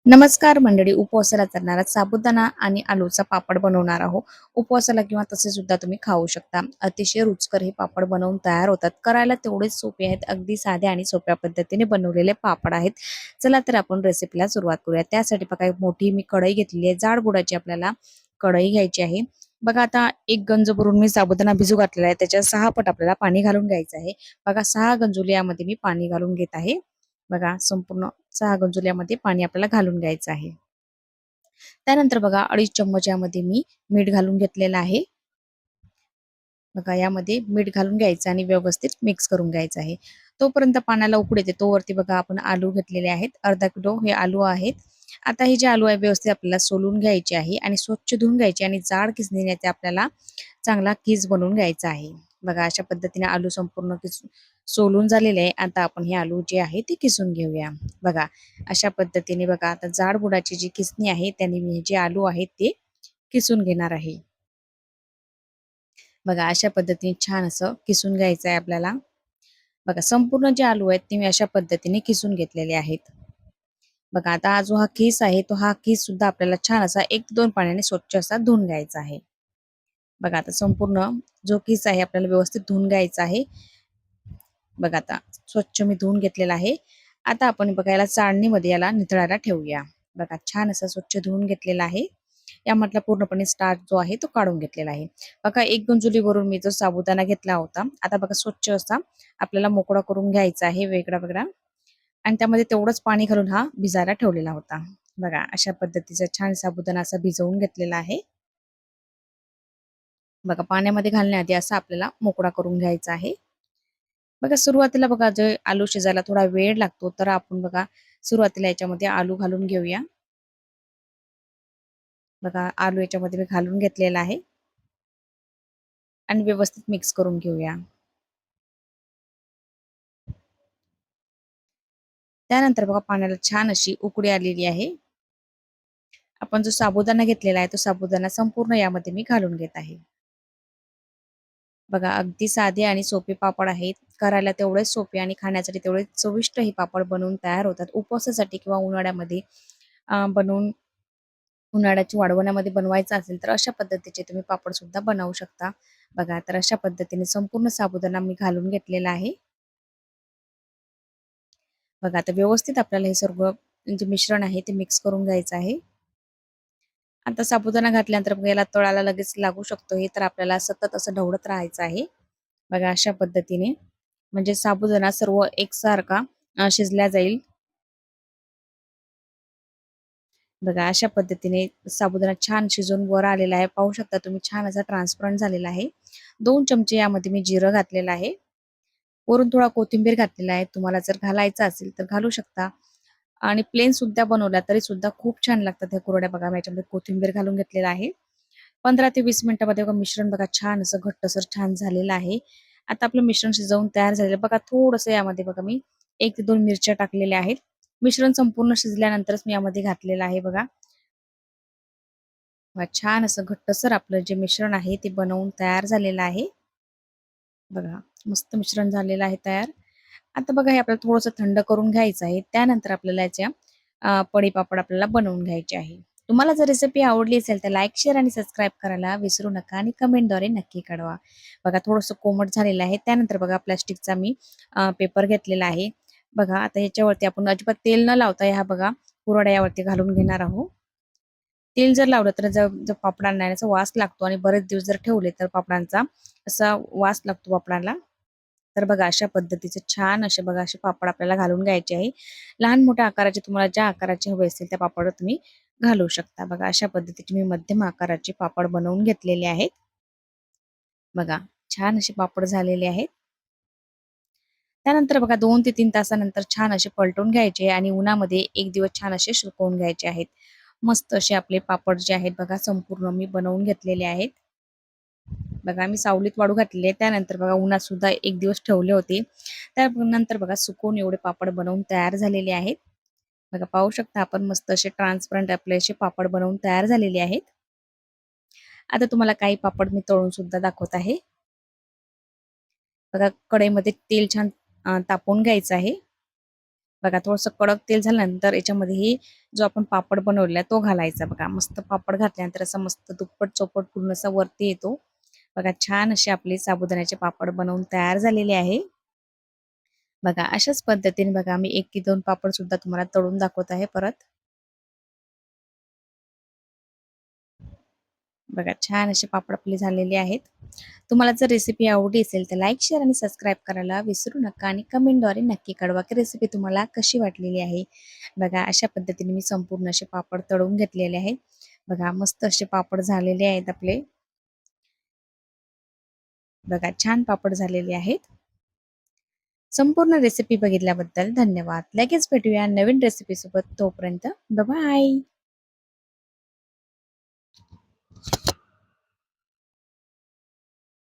नमस्कार मंडळी, उपवासाला चालणारा साबुदाणा आणि आलूचा पापड बनवणार आहोत. उपवासाला किंवा तसे सुद्धा तुम्ही खाऊ शकता. अतिशय रुचकर हे पापड बनवून तयार होतात. करायला तेवढेच सोपे आहेत. अगदी साध्या आणि सोप्या पद्धतीने बनवलेले पापड आहेत. चला तर आपण रेसिपीला सुरुवात करूया. त्यासाठी बघा एक मोठी मी कढई घेतलेली आहे. जाड बुडाची आपल्याला कढई घ्यायची आहे. बघा आता एक गंज भरून मी साबुदाणा भिजू घातलेला आहे. त्याच्या 6 पट आपल्याला पाणी घालून घ्यायचं आहे. बघा 6 गंजुले यामध्ये मी पाणी घालून घेत आहे. बघा संपूर्ण 6 गंजुल्यामध्ये पाणी आपल्याला घालून घ्यायचं आहे. त्यानंतर बघा 2.5 चम्मच यामध्ये मी मीठ घालून घेतलेलं आहे. बघा यामध्ये मीठ घालून घ्यायचं आणि व्यवस्थित मिक्स करून घ्यायचं आहे. तोपर्यंत पाण्याला उकळी येते तोवरती बघा आपण आलू घेतलेले आहेत. अर्धा किलो हे आलू आहेत. आता हे जे आलू आहे व्यवस्थित आपल्याला सोलून घ्यायचे आहे आणि स्वच्छ धुवून घ्यायचे आणि जाड किसणीने ते आपल्याला चांगला किस बनवून घ्यायचा आहे. बघा अशा पद्धतीने आलू संपूर्ण सोलून झालेले आहे. आता आपण हे आलू जे आहे ते किसून घेऊया. बघा अशा पद्धतीने बघा आता जाड बुडाची जी किसणी आहे त्याने मी जे आलू आहेत ते किसून घेणार आहे. बघा अशा पद्धतीने छान असं किसून घ्यायचं आहे आपल्याला. बघा संपूर्ण जे आलू आहेत ते मी अशा पद्धतीने किसून घेतलेले आहेत. बघा आता हा जो हा किस आहे तो हा किस सुद्धा आपल्याला छान असा 1-2 पाण्याने स्वच्छ असा धुवून घ्यायचा आहे. बघा आता संपूर्ण जो किस आहे आपल्याला व्यवस्थित धुवून घ्यायचा आहे. बघा आता स्वच्छ मी धुवून घेतलेला आहे. आता आपण बघा याला चाळणीमध्ये याला निथळायला ठेवूया. बघा छान असं स्वच्छ धुवून घेतलेला आहे. यामधला पूर्णपणे स्टार्च जो आहे तो काढून घेतलेला आहे. बघा एक गंजुलीवरून मी जो साबुदाणा घेतला होता. आता बघा स्वच्छ असा आपल्याला मोकळा करून घ्यायचा आहे वेगळा-वेगळा आणि त्यामध्ये तेवढंच पाणी घालून हा भिजायला ठेवलेला होता. बघा अशा पद्धतीचा छान साबुदाणा असा भिजवून घेतलेला आहे. बघा पाण्यामध्ये घालण्याआधी असा आपल्याला मोकळा करून घ्यायचा आहे. बघा सुरुवातीला बघा जे आलू शिजायला थोडा वेळ लागतो तर आपण बघा सुरुवातीला याच्यामध्ये आलू घालून घेऊया. बघा आलू याच्यामध्ये मी घालून घेतलेला आहे आणि व्यवस्थित मिक्स करून घेऊया. त्यानंतर बघा पाण्याला छान अशी उकळी आलेली आहे. आपण जो साबुदाणा घेतलेला आहे तो साबुदाणा संपूर्ण यामध्ये मी घालून घेत आहे. बघा अगदी साधे आणि सोपे पापड आहेत. करायला तेवढेच सोपे आणि खाण्यासाठी तेवढे चविष्ट हे पापड बनवून तयार होतात. उपवासासाठी किंवा उन्हाळ्यामध्ये बनवून उन्हाळ्याची वाळवण्यामध्ये बनवायचं असेल तर अशा पद्धतीचे तुम्ही पापड सुद्धा बनवू शकता. बघा तर अशा पद्धतीने संपूर्ण साबुदाणा मी घालून घेतलेला आहे. बघा आता व्यवस्थित आपल्याला हे सर्व जे मिश्रण आहे ते मिक्स करून घ्यायचं आहे. आता साबुदाणा घातल्यानंतर मग याला तळाला लगेच लागू शकतो हे तर आपल्याला सतत असं ढवळत राहायचं आहे. बघा अशा पद्धतीने म्हणजे साबुदाणा सर्व एकसारखा शिजला जाईल. बघा अशा पद्धतीने साबुदाणा छान शिजून वर आलेला आहे. पाहू शकता तुम्ही छान असा ट्रान्सपरंट झालेला आहे. 2 चमचे यामध्ये मी जिरं घातलेलं आहे. वरून थोडा कोथिंबीर घातलेला आहे. तुम्हाला जर घालायचा असेल तर घालू शकता. आणि प्लेन सुद्धा बनवला तरी सुद्धा खूप छान लागतात ह्या कुरड्या. बघा मी याच्यामध्ये कोथिंबीर घालून घेतलेला आहे. 15 ते 20 मिनिटांमध्ये बघा मिश्रण बघा छान असं घट्टसर छान झालेलं आहे. आता आपलं मिश्रण शिजवून तयार झालेलं आहे. बघा थोडंसं यामध्ये बघा मी 1 ते 2 मिरच्या टाकलेल्या आहेत. मिश्रण संपूर्ण शिजल्यानंतरच मी यामध्ये घातलेलं आहे बघा. छान असं घट्टसर आपलं जे मिश्रण आहे ते बनवून तयार झालेलं आहे. बघा मस्त मिश्रण झालेलं आहे तयार. आता बघा हे आपल्याला थोडंसं थंड करून घ्यायचं आहे. त्यानंतर आपल्याला याच्या पळी-पापड आपल्याला बनवून घ्यायचे आहे. तुम्हाला जर रेसिपी आवडली असेल तर लाईक, शेअर आणि सबस्क्राईब करायला विसरू नका आणि कमेंटद्वारे नक्की कळवा. बघा थोडंसं कोमट झालेलं आहे. त्यानंतर बघा प्लास्टिकचा मी पेपर घेतलेला आहे. बघा आता ह्याच्यावरती आपण अजिबात तेल न लावता ह्या बघा कुरडया यावरती घालून घेणार आहोत. तेल जर लावलं तर जर पापडांना याचा वास लागतो आणि बरेच दिवस जर ठेवले तर पापडांचा असा वास लागतो पापडाला. तर बघा अशा पद्धतीचे छान असे बघा असे पापड आपल्याला घालून घ्यायचे आहे. लहान मोठ्या आकाराचे तुम्हाला ज्या आकाराचे हवे असतील त्या पापड तुम्ही घालू शकता. बघा अशा पद्धतीचे मी मध्यम आकाराचे पापड बनवून घेतलेले आहेत. बघा छान असे पापड झालेले आहेत. त्यानंतर बघा 2 ते 3 तासानंतर छान असे पलटून घ्यायचे आणि उन्हामध्ये 1 दिवस छान असे सुकवून घ्यायचे आहेत. मस्त असे आपले पापड जे आहेत बघा संपूर्ण मी बनवून घेतलेले आहेत. बघा मी सावलीत वाळू घातलेली आहे. त्यानंतर बघा उन्हात सुद्धा 1 दिवस ठेवले होते. त्यानंतर बघा सुकवून एवढे पापड बनवून तयार झालेले आहेत. बघा पाहू शकता आपण मस्त असे ट्रान्सपरंट आपले असे पापड बनवून तयार झालेले आहेत. आता तुम्हाला काही पापड मी तळून सुद्धा दाखवत आहे. बघा कढईमध्ये तेल छान तापवून घ्यायचं आहे. बघा थोडंसं कडक तेल झाल्यानंतर याच्यामध्ये जो आपण पापड बनवलेला तो घालायचा. बघा मस्त पापड घातल्यानंतर असा मस्त दुप्पट चौपट पूर्ण असा वरती येतो. बघा छान असे आपले साबुदाण्याचे पापड बनवून तयार झालेले आहे. बघा अशाच पद्धतीने बघा मी 1 की 2 पापड सुद्धा तुम्हाला तळून दाखवत आहे परत. बघा छान असे पापड आपले झालेले आहेत. तुम्हाला जर रेसिपी आवडली असेल तर लाईक, शेअर आणि सबस्क्राईब करायला विसरू नका आणि कमेंटद्वारे नक्की कळवा की रेसिपी तुम्हाला कशी वाटलेली आहे. बघा अशा पद्धतीने मी संपूर्ण असे पापड तळून घेतलेले आहेत. बघा मस्त असे पापड झालेले आहेत आपले. बघा छान पापड झालेले आहेत. संपूर्ण रेसिपी बघितल्याबद्दल धन्यवाद. लगेच भेटूया नवीन रेसिपीसोबत. तोपर्यंत बाय.